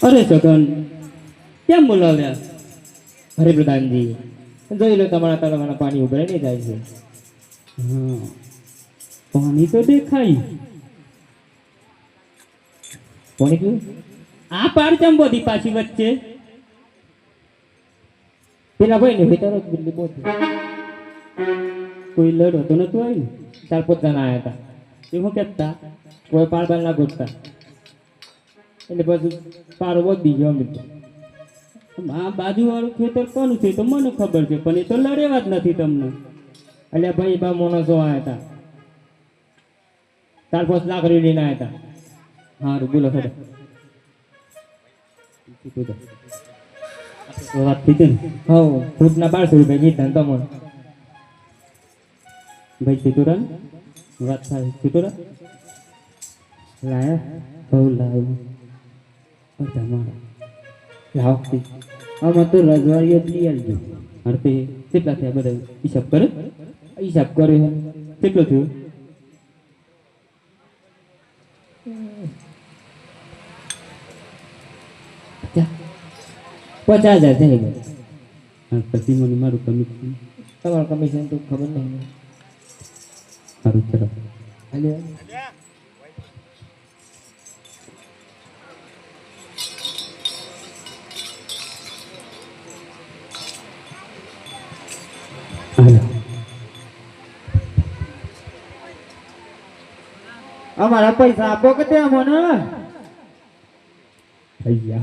અરે સગન કેમ બોલાવ્યા? અરે પ્રધાનજી જોઈ લો તમારા તળાવના પાણી ઉભરાઈને જાય છે. હા પાણી તો દેખાય. કોને કયું? આ પાર ચંબોધી પાછી વચ્ચે પેલા ભાઈ ને વેતારો બદલી બોધી કોઈ લડો તો નતું આવ્યું. 4-5 જણા આવ્યા હતા. એ હું કહેતા કોઈ પાર બાર ના ગોતતા એટલે પછી પારો વધી ગયો. અમે તો આ બાજુ વાળું ખેતર કોનું છે તો મને ખબર છે, પણ એ તો લડેવા જ નથી તમને. એટલે ભાઈ બા મોણસો આવ્યા હતા. 4-5 લાખ લઈને આવ્યા હતા. સારું બોલો ખરે વાત થઈ હતી ને? હો ફૂટના 1200 રૂપિયા જીતા તમને. ભાઈ સીતુરાન વાત થાય. સીતુરા લાયા હવ લાવ બધા મારા લાવ આમાં તો રજવાડીઓ જ લઈ આવજો. અરે કેટલા થયા બધા હિસાબ કરે? હિસાબ કર્યો કેટલો થયો? 50,000 થઈ ગયો. હા પછી મને મારું કમિશન. તમારું કમિશન તો ખબર નહીં. સારું ચલો હાલે અમારા પૈસા આપો કે તે મને થઈ ગયા.